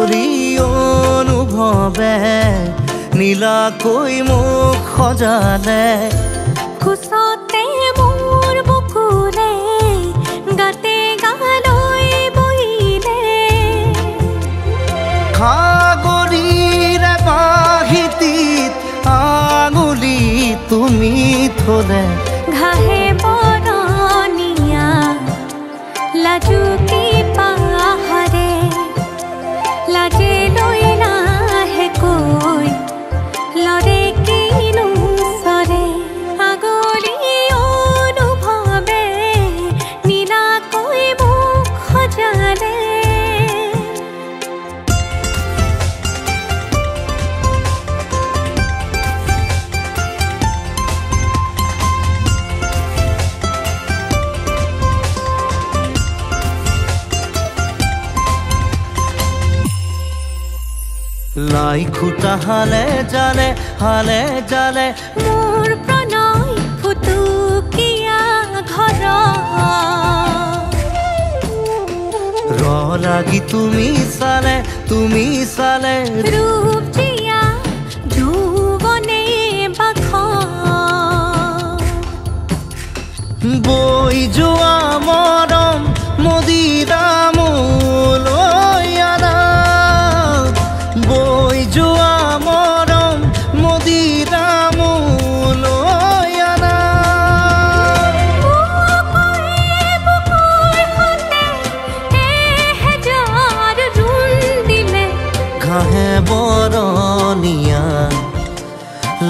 আগলি অনুভৱে নীলাকৈ মোক সজালে কোচতে মোৰ বুকুৰে গাতে গালৈ বহিলে সাগৰীৰে বাহিতিত আঙুলি তুমি থলে ঘাহে বৰণীয়া লাজুকী পাহাৰে লাজে লৈ লাহেকৈ লৰে কিনো চৰে আগলি অনুভৱে নীলাকৈ মোক সজালে লাই খুটা হালে জালে মোৰ প্ৰণয় ফুটুকীয়া ঘৰ লাগি তুমি চালে ৰূপ জিয়া যৌৱনে বাখ বৈ যোৱা মৰম মদিৰা মোলৈ আনা বৈ যোৱা মৰম মদিৰা মোলৈ আনা ঘাহে বৰণীয়া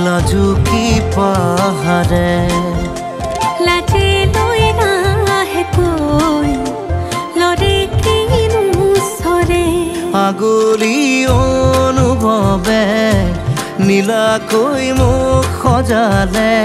লাজুকী পাহাৰে লাজে লৈ লাহেকৈ লৰে কিনো চৰে আগলি অনুভৱে নীলাকৈ মোক সজালে